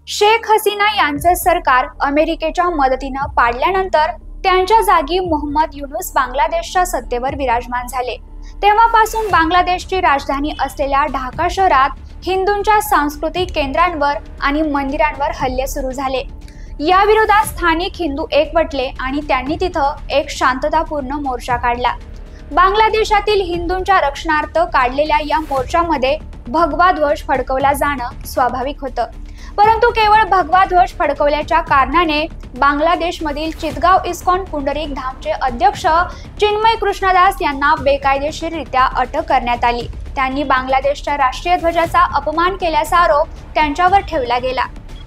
शेख हसीना यांचे सरकार अमेरिकेच्या मदतीने पाडल्यानंतर त्यांच्या जागी मोहम्मद युनूस बांगलादेशच्या सत्तेवर विराजमान झाले। तेव्हापासून बांगलादेशची राजधानी असलेल्या ढाका शहरात हिंदूंच्या सांस्कृतिक केंद्रांवर आणि मंदिरांवर हल्ले सुरू झाले। या विरोधात स्थानिक हिंदू एकवटले आणि त्यांनी तिथं एक शांततापूर्ण मोर्चा काढला। बांगलादेशातील हिंदूंच्या रक्षणार्थ काढलेल्या या मोर्चामध्ये भगवा ध्वज फडकवला जाणं स्वाभाविक होतं, परंतु केवळ भगवा ध्वज फडकवल्याच्या कारणाने बांगलादेशमधील चितगाव इस्कॉन पुंडरीक धामचे अध्यक्ष चिन्मय कृष्णदास यांना बेकायदेशीररित्या अटक करण्यात आली। त्यांनी बांगलादेशच्या राष्ट्रीय ध्वजाचा अपमान केल्याचा आरोप त्यांच्यावर ठेवला गेला।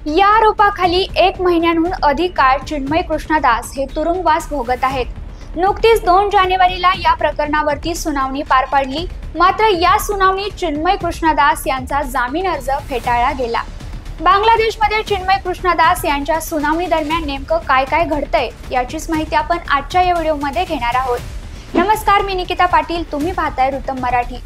या आरोपाखाली 1 महिन्याहून अधिक काळ चिन्मय कृष्णदास हे तुरुंगवास भोगत आहेत। नुकतीच 2 जानेवारीला या प्रकरणावरती सुनावणी पार पडली, मात्र या सुनावणीत चिन्मय कृष्णदास यांचा जामीन अर्ज फेटाळला गेला। बांगलादेशमध्ये चिन्मय कृष्णदास यांच्या सुनावणी दरम्यान नेमकं काय घडतंय याचीच माहिती आपण आजच्या या व्हिडिओमध्ये घेणार आहोत। नमस्कार, मी निकिता पाटील, तुम्ही पाहताय रुतम मराठी।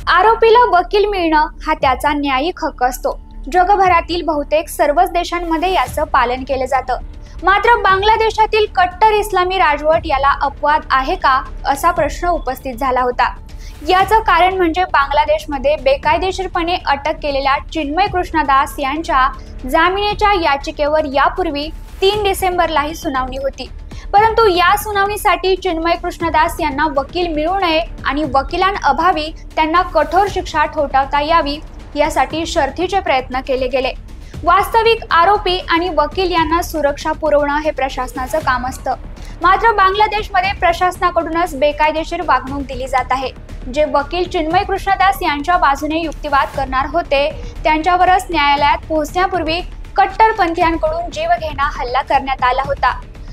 आरोपीला वकील मिळणं हा त्याचा न्यायिक हक्क असतो। जगभरातील बहुतेक सर्वच देशांमध्ये याचं पालन केलं जातं, मात्र बांगलादेशातील कट्टर इस्लामी राजवट याला अपवाद आहे का असा प्रश्न उपस्थित झाला होता। याचं कारण म्हणजे बांगलादेशमध्ये बेकायदेशीरपणे अटक केलेल्या चिन्मय कृष्णदास यांच्या जामिनाच्या याचिकेवर यापूर्वी 3 डिसेंबरलाही सुनावणी होती, परंतु या सुनावणीसाठी चिन्मय कृष्णदास यांना वकील मिळू नये आणि वकिलांअभावी त्यांना कठोर शिक्षा ठोठावता यावी यासाठी शर्थीचे प्रयत्न केले गेले। वास्तविक आरोपी आणि वकील यांना सुरक्षा पुरवणं हे प्रशासनाचं काम असतं, मात्र बांगलादेशमध्ये प्रशासनाकडूनच बेकायदेशीर वागणूक दिली जात आहे। जे वकील चिन्मय कृष्णदास यांच्या बाजूने युक्तिवाद करणार होते त्यांच्यावरच न्यायालयात पोहोचण्यापूर्वी कट्टरपंथीयांकडून जीवघेणा हल्ला करण्यात आला होता।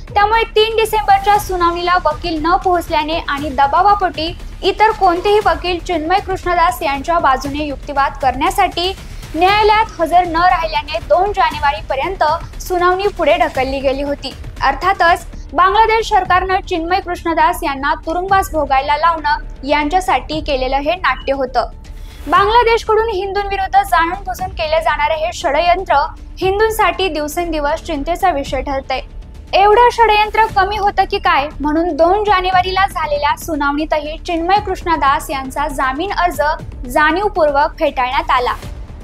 त्यामुळे 3 डिसेंबरच्या सुनावणीला वकील न पोहोचल्याने आणि दबावापोटी इतर कोणतेही वकील चिन्मय कृष्णदास यांच्या बाजूने युक्तिवाद करण्यासाठी न्यायालयात हजर न राहिल्याने 2 जानेवारीपर्यंत सुनावणी पुढे ढकलली गेली होती। अर्थातच बांगलादेश सरकारनं चिन्मय कृष्णदास यांना तुरुंगवास भोगायला लावणं यांच्यासाठी केलेलं हे नाट्य होतं। बांगलादेशकडून हिंदूंविरुद्ध जाणून-बुजून केले जाणारे हे षडयंत्र हिंदूंसाठी दिवसेंदिवस चिंतेचा विषय ठरतंय। एवढं षडयंत्र कमी होतं की काय म्हणून 2 जानेवारीला झालेल्या सुनावणीतही चिन्मय कृष्णदास यांचा जामीन अर्ज जाणीवपूर्वक फेटाळण्यात आला।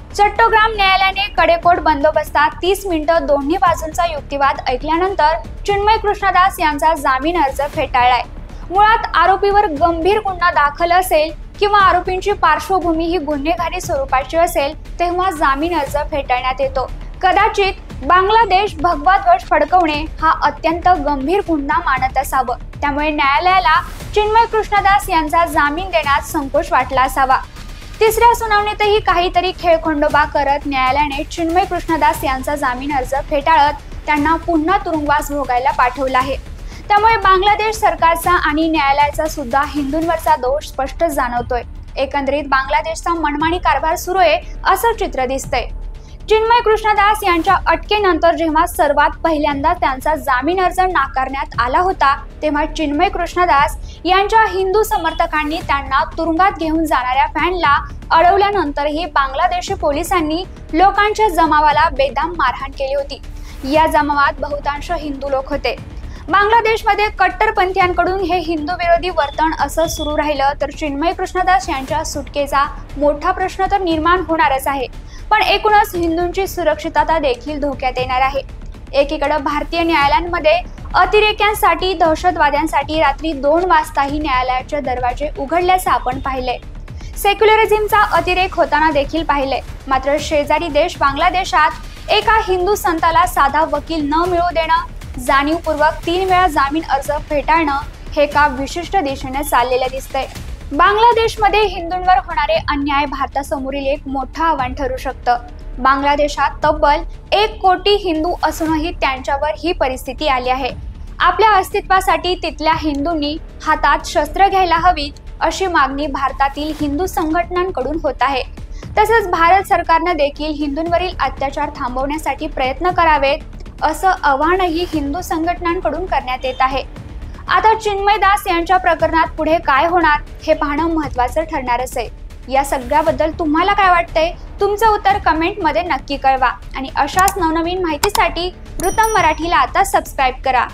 चट्टोग्राम न्यायालयाने कडेकोट बंदोबस्तात 30 मिनिटं दोन्ही बाजूंचा युक्तिवाद ऐकल्यानंतर चिन्मय कृष्णदास यांचा जामीन अर्ज फेटाळलाय। मुळात आरोपीवर गंभीर गुन्हा दाखल असेल किंवा आरोपींची पार्श्वभूमी ही गुन्हेगारी स्वरूपाची असेल तेव्हा जामीन अर्ज फेटाळण्यात येतो। कदाचित बांगलादेश भगवा ध्वज फडकवणे हा अत्यंत गंभीर गुन्हा मानत असावं, त्यामुळे न्यायालयाला चिन्मय कृष्णदास यांचा जामीन देण्यात संकोच वाटला असावा। तिसऱ्या सुनावणीतही काहीतरी खेळखंडोबा करत न्यायालयाने चिन्मय कृष्णदास यांचा जामीन अर्ज फेटाळत त्यांना पुन्हा तुरुंगवास भोगायला पाठवला आहे। त्यामुळे बांगलादेश सरकारचा आणि न्यायालयाचा सुद्धा हिंदूंवरचा दोष स्पष्ट जाणवतोय। एकंदरीत बांगलादेशचा मनमानी कारभार सुरू आहे असं चित्र दिसतंय। चिन्मय कृष्णदास यांच्या अटकेनंतर जेव्हा सर्वात पहिल्यांदा त्यांचा जामीन अर्ज नाकारण्यात आला होता तेव्हा चिन्मय कृष्णदास यांच्या हिंदू समर्थकांनी त्यांना तुरुंगात घेऊन जाणाऱ्या व्हॅनला अडवल्यानंतरही बांगलादेशी पोलिसांनी लोकांच्या जमावाला बेदम मारहाण केली होती। या जमावात बहुतांश हिंदू लोक होते। बांगलादेशमध्ये कट्टरपंथीयांकडून हे हिंदू विरोधी वर्तन असं सुरू राहिलं तर चिन्मय कृष्णदास यांच्या सुटकेचा मोठा प्रश्न तर निर्माण होणारच आहे, पण एकूणच हिंदूंची सुरक्षितता देखील धोक्यात येणार आहे। एकीकडे भारतीय न्यायालयांमध्ये अतिरेक्यांसाठी दहशतवाद्यांसाठी रात्री 2 वाजताही न्यायालयाचे दरवाजे उघडल्याचं आपण पाहिलंय। सेक्युलरिझमचा अतिरेक होताना देखील पाहिलंय। मात्र शेजारी देश बांगलादेशात एका हिंदू संताला साधा वकील न मिळू देणं, जाणीवपूर्वक 3 वेळा जामीन अर्ज फेटाळणं हे एका विशिष्ट दिशेने चाललेलं दिसतंय। बांगलादेशमध्ये हिंदूंवर होणारे अन्याय भारतासमोरील एक मोठं आव्हान ठरू शकतं। बांगलादेशात तब्बल 1 कोटी हिंदू असूनही त्यांच्यावर ही परिस्थिती आली आहे। आपल्या अस्तित्वासाठी तिथल्या हिंदूंनी हातात शस्त्र घ्यायला हवीत अशी मागणी भारतातील हिंदू संघटनांकडून होत आहे। तसंच भारत सरकारने देखील हिंदूंवरील अत्याचार थांबवण्यासाठी प्रयत्न करावेत असं आवाहनही हिंदू संघटनांकडून करण्यात येत आहे। आता चिन्मय दास यांच्या प्रकरणात पुढे काय होणार हे पाहणं महत्त्वाचं ठरणारच आहे। या सगळ्याबद्दल तुम्हाला काय वाटतंय? तुमचं उत्तर कमेंटमध्ये नक्की कळवा आणि अशाच नवनवीन माहितीसाठी वृत्तम मराठीला आता सबस्क्राईब करा।